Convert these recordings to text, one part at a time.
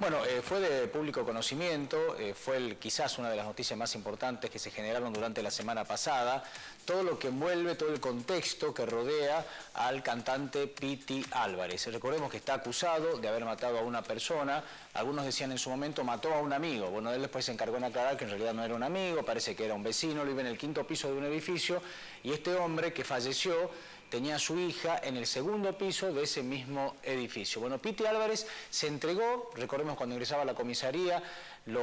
Bueno, fue de público conocimiento, fue quizás una de las noticias más importantes que se generaron durante la semana pasada, todo lo que envuelve, todo el contexto que rodea al cantante Piti Álvarez. Recordemos que está acusado de haber matado a una persona, algunos decían en su momento mató a un amigo, bueno, él después se encargó en aclarar que en realidad no era un amigo, parece que era un vecino, lo iba en el 5º piso de un edificio y este hombre que falleció tenía a su hija en el 2º piso de ese mismo edificio. Bueno, Piti Álvarez se entregó, recordemos cuando ingresaba a la comisaría, lo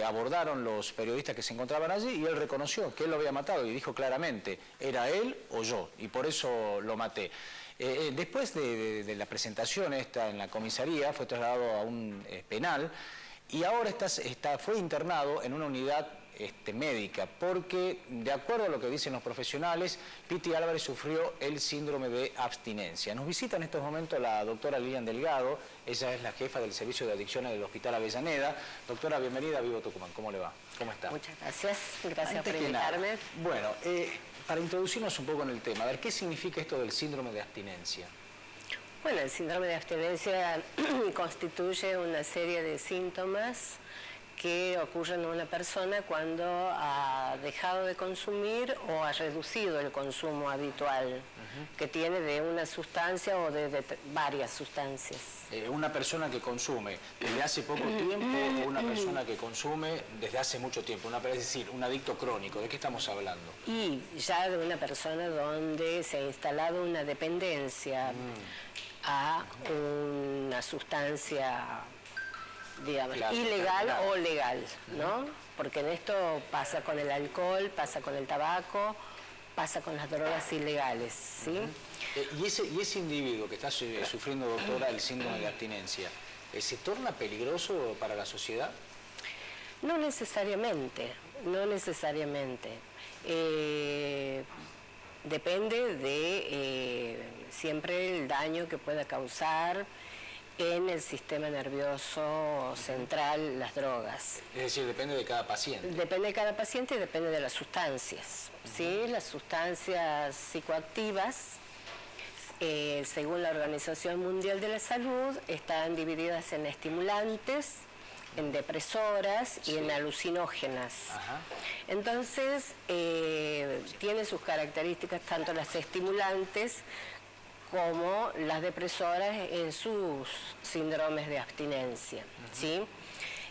abordaron los periodistas que se encontraban allí y él reconoció que él lo había matado y dijo claramente, era él o yo, y por eso lo maté. Después de la presentación esta en la comisaría, fue trasladado a un penal y ahora fue internado en una unidad médica, porque de acuerdo a lo que dicen los profesionales, Piti Álvarez sufrió el síndrome de abstinencia. Nos visita en estos momentos la doctora Lilian Delgado, ella es la jefa del servicio de adicciones del Hospital Avellaneda. Doctora, bienvenida a Vivo Tucumán, ¿cómo le va? ¿Cómo está? Muchas gracias por invitarme. Bueno, para introducirnos un poco en el tema, a ver, ¿qué significa esto del síndrome de abstinencia? Bueno, el síndrome de abstinencia constituye una serie de síntomas que ocurren en una persona cuando ha dejado de consumir o ha reducido el consumo habitual que tiene de una sustancia o de varias sustancias. Una persona que consume desde hace poco tiempo o una persona que consume desde hace mucho tiempo, es decir, un adicto crónico, ¿de qué estamos hablando? Y ya de una persona donde se ha instalado una dependencia a una sustancia, digamos, ilegal o legal, ¿no? Porque en esto pasa con el alcohol, pasa con el tabaco, pasa con las drogas ilegales, ¿sí? Y ese individuo que está sufriendo, doctora, el síndrome de abstinencia, ¿se torna peligroso para la sociedad? No necesariamente, no necesariamente. Depende de siempre el daño que pueda causar en el sistema nervioso central las drogas. Es decir, depende de cada paciente. Depende de cada paciente y depende de las sustancias. ¿Sí? Las sustancias psicoactivas, según la Organización Mundial de la Salud, están divididas en estimulantes, en depresoras y en alucinógenas. Entonces, tiene sus características tanto las estimulantes como las depresoras en sus síndromes de abstinencia, ¿sí?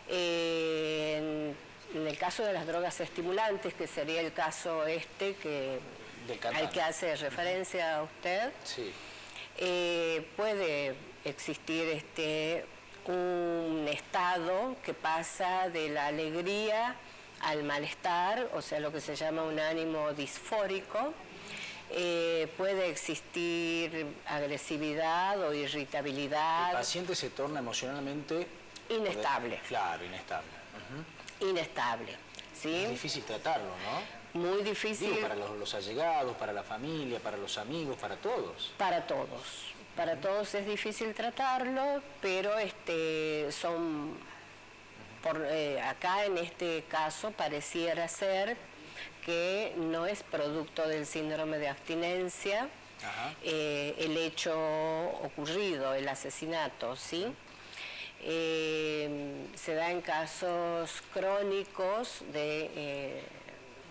En el caso de las drogas estimulantes, que sería el caso al que hace referencia a usted, sí. Puede existir un estado que pasa de la alegría al malestar, o sea, lo que se llama un ánimo disfórico. Puede existir agresividad o irritabilidad. El paciente se torna emocionalmente inestable. Claro, inestable. Inestable, ¿sí? Es difícil tratarlo, ¿no? Muy difícil. Digo, para los allegados, para la familia, para los amigos, para todos. Para todos. Para todos es difícil tratarlo, pero acá en este caso pareciera ser que no es producto del síndrome de abstinencia el hecho ocurrido, el asesinato, ¿sí? Se da en casos crónicos de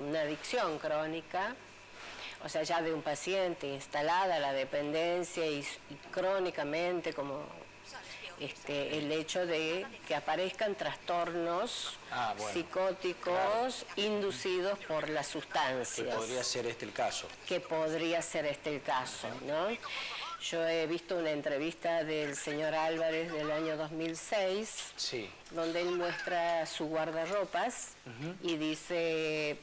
una adicción crónica, o sea, ya de un paciente instalada la dependencia y crónicamente como el hecho de que aparezcan trastornos psicóticos inducidos por las sustancias. Que podría ser el caso. Que podría ser el caso, ¿no? Yo he visto una entrevista del señor Álvarez del año 2006, sí, donde él muestra su guardarropas y dice,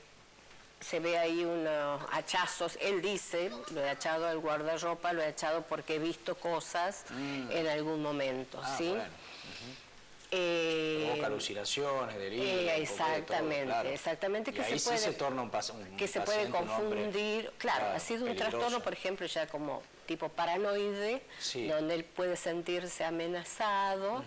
se ve ahí unos hachazos, él dice, lo he echado al guardarropa, lo he echado porque he visto cosas en algún momento, ¿sí? Bueno. Provoca alucinaciones, delirios. Exactamente, claro. exactamente. Que ahí se torna un paciente. Que se puede confundir, claro, ha sido un trastorno, por ejemplo, ya como tipo paranoide, donde él puede sentirse amenazado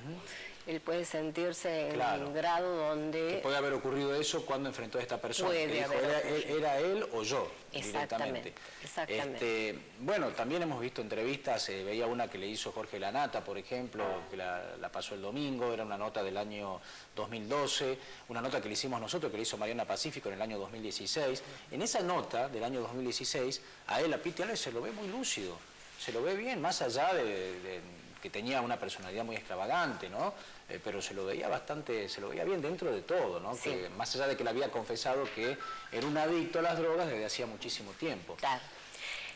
Él puede sentirse en Claro. un grado donde... Que puede haber ocurrido eso cuando enfrentó a esta persona. Puede Que dijo, haber era él o yo, Exactamente, directamente. exactamente. Bueno, también hemos visto entrevistas, veía una que le hizo Jorge Lanata, por ejemplo, que la pasó el domingo, era una nota del año 2012, una nota que le hicimos nosotros, que le hizo Mariana Pacífico en el año 2016. En esa nota del año 2016, a él, a Piti Álvarez, se lo ve muy lúcido, se lo ve bien, más allá de que tenía una personalidad muy extravagante, ¿no? Pero se lo veía bien dentro de todo, ¿no? Sí. Que, más allá de que le había confesado que era un adicto a las drogas desde hacía muchísimo tiempo. Claro.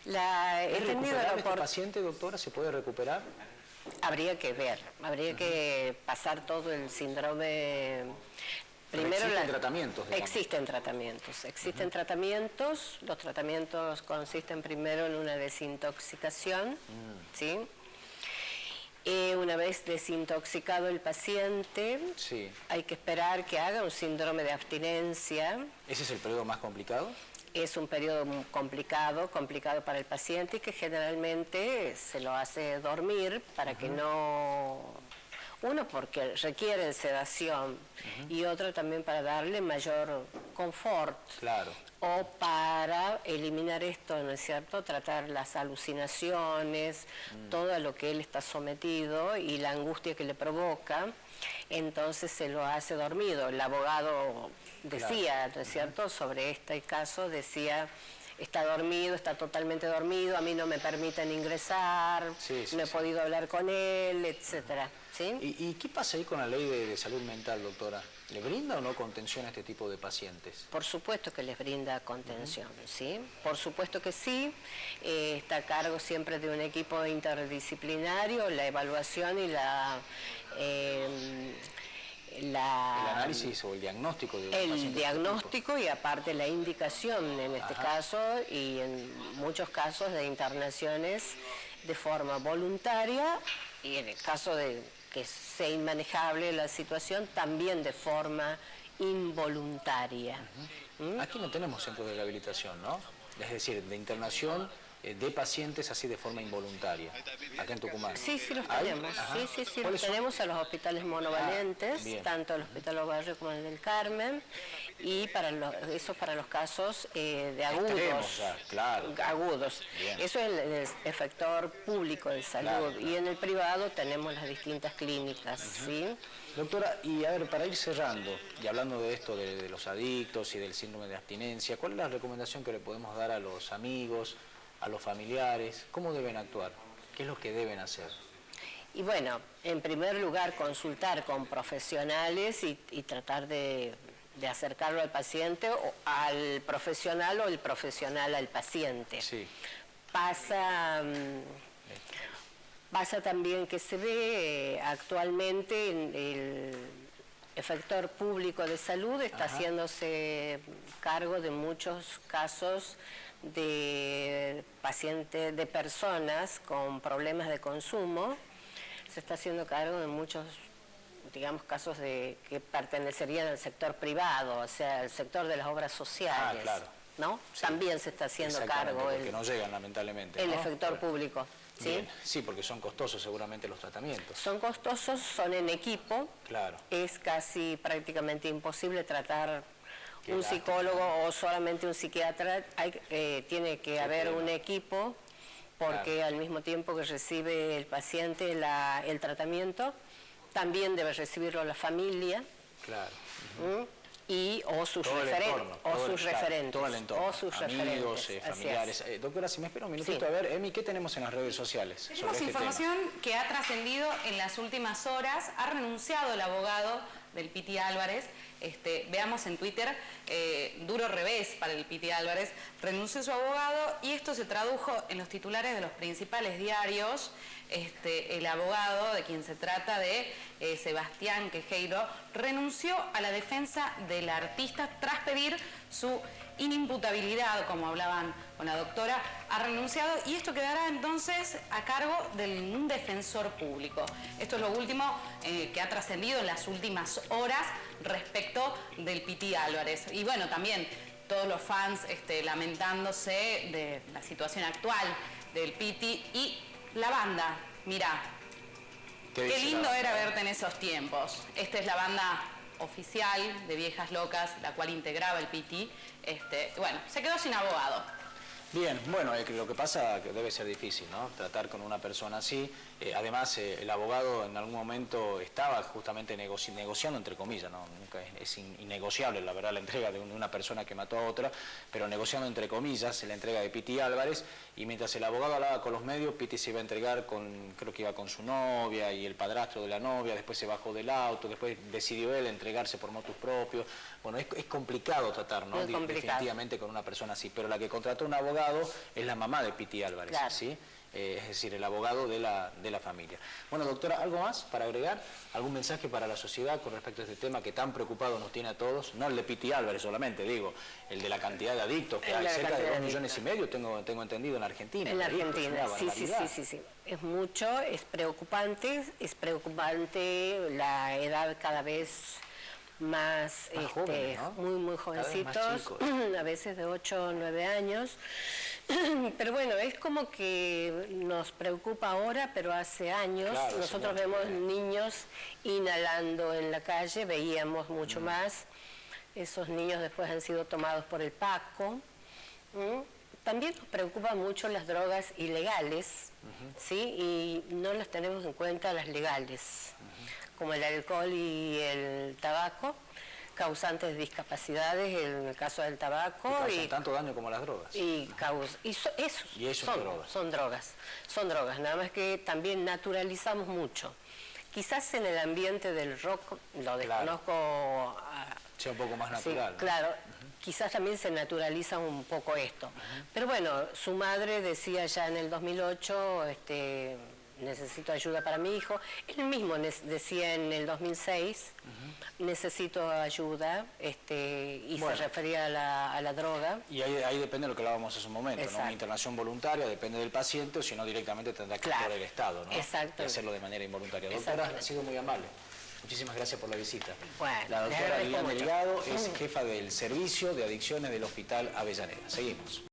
¿Es recuperable este paciente, doctora? ¿Se puede recuperar? Habría que ver, habría que pasar todo el síndrome... Primero existen tratamientos, digamos. Existen tratamientos. Los tratamientos consisten primero en una desintoxicación, ¿sí? Una vez desintoxicado el paciente, sí, hay que esperar que haga un síndrome de abstinencia. ¿Ese es el periodo más complicado? Es un periodo complicado para el paciente y que generalmente se lo hace dormir para que no... Uno, porque requieren sedación y otro también para darle mayor confort. Claro. O para eliminar esto, ¿no es cierto? Tratar las alucinaciones, todo a lo que él está sometido y la angustia que le provoca. Entonces se lo hace dormido. El abogado decía, ¿no es cierto? Sobre este caso decía... Está dormido, está totalmente dormido, a mí no me permiten ingresar, no he podido hablar con él, etcétera. ¿Sí? ¿Y qué pasa ahí con la ley de salud mental, doctora? ¿Le brinda o no contención a este tipo de pacientes? Por supuesto que les brinda contención, ¿sí? Por supuesto que sí. Está a cargo siempre de un equipo interdisciplinario, la evaluación y el análisis o el diagnóstico de el diagnóstico y aparte la indicación en este caso y en muchos casos de internaciones de forma voluntaria y en el caso de que sea inmanejable la situación también de forma involuntaria. Aquí no tenemos centros de rehabilitación, ¿no? Es decir, de internación de pacientes así de forma involuntaria, acá en Tucumán. Sí, sí los tenemos. Sí, los tenemos a los hospitales monovalentes, tanto el Hospital Ovalle como el del Carmen, y eso para los casos de agudos. Agudos. Bien. Eso es el efector público de salud. Y en el privado tenemos las distintas clínicas, ¿sí? Doctora, y a ver, para ir cerrando, y hablando de esto, de los adictos y del síndrome de abstinencia, ¿cuál es la recomendación que le podemos dar a los amigos, a los familiares? ¿Cómo deben actuar? ¿Qué es lo que deben hacer? Y bueno, en primer lugar, consultar con profesionales y tratar de acercarlo al paciente, o al profesional o el profesional al paciente. Sí. Pasa también que se ve actualmente el efector público de salud está haciéndose cargo de muchos casos de pacientes, de personas con problemas de consumo. Se está haciendo cargo de muchos, digamos, casos que pertenecerían al sector privado, o sea, el sector de las obras sociales. ¿No? Sí. También se está haciendo cargo. Porque no llegan, lamentablemente. El efector público. ¿Sí? Bien. Sí, porque son costosos seguramente los tratamientos. Son costosos, son en equipo. Claro. Es casi prácticamente imposible tratar un psicólogo o solamente un psiquiatra. Tiene que haber un equipo porque al mismo tiempo que recibe el paciente el tratamiento, también debe recibirlo la familia. Claro. O sus referentes. Todo el entorno. O sus amigos, familiares. Doctora, si me espera un minutito, a ver, Emi, ¿qué tenemos en las redes sociales? Tenemos información que ha trascendido en las últimas horas. Ha renunciado el abogado del Piti Álvarez. Veamos en Twitter, duro revés para el Piti Álvarez. Renunció su abogado y esto se tradujo en los titulares de los principales diarios. El abogado de quien se trata de Sebastián Quejeiro renunció a la defensa del artista tras pedir su inimputabilidad, como hablaban con la doctora, ha renunciado y esto quedará entonces a cargo de un defensor público. Esto es lo último que ha trascendido en las últimas horas respecto del Piti Álvarez. Y bueno, también todos los fans lamentándose de la situación actual del Piti y la banda. Mirá. Qué lindo era verte en esos tiempos. Esta es la banda oficial de Viejas Locas, la cual integraba el Piti. Bueno, se quedó sin abogado. Bien, bueno, lo que pasa que debe ser difícil, ¿no? Tratar con una persona así. Además, el abogado en algún momento estaba justamente negociando, entre comillas, ¿no? Nunca es innegociable, la verdad, la entrega de una persona que mató a otra, pero negociando, entre comillas, la entrega de Piti Álvarez, y mientras el abogado hablaba con los medios, Piti se iba a entregar creo que iba con su novia y el padrastro de la novia, después se bajó del auto, después decidió él entregarse por motus propios. Bueno, es complicado tratar, ¿no? Definitivamente con una persona así, pero la que contrató un abogado es la mamá de Piti Álvarez, claro. ¿Sí? Es decir, el abogado de la familia. Bueno, doctora, ¿algo más para agregar? ¿Algún mensaje para la sociedad con respecto a este tema que tan preocupado nos tiene a todos? No el de Piti Álvarez solamente, digo, el de la cantidad de adictos, que hay cerca de 2,5 millones, tengo entendido, en Argentina. En Argentina, sí. Es mucho, es preocupante la edad cada vez más jóvenes, ¿no? muy jovencitos, a veces de 8 o 9 años. Pero bueno, es como que nos preocupa ahora, pero hace años, claro, nosotros vemos niños inhalando en la calle, veíamos mucho más. Esos niños después han sido tomados por el Paco. También nos preocupan mucho las drogas ilegales, ¿sí? Y no las tenemos en cuenta las legales, como el alcohol y el tabaco, causantes de discapacidades, en el caso del tabaco. Y causan tanto daño como las drogas. Son drogas, nada más que también naturalizamos mucho. Quizás en el ambiente del rock, lo desconozco... Sea un poco más natural. Sí, claro, quizás también se naturaliza un poco esto. Pero bueno, su madre decía ya en el 2008... necesito ayuda para mi hijo. Él mismo decía en el 2006, necesito ayuda, y se refería a la droga. Y ahí depende de lo que hablábamos hace un momento, ¿no? Una internación voluntaria depende del paciente, o si no directamente tendrá que actuar el Estado, ¿no? Exacto. Y hacerlo de manera involuntaria. Doctora, ha sido muy amable. Muchísimas gracias por la visita. Bueno, la doctora Liliana Delgado es jefa del Servicio de Adicciones del Hospital Avellaneda. Seguimos.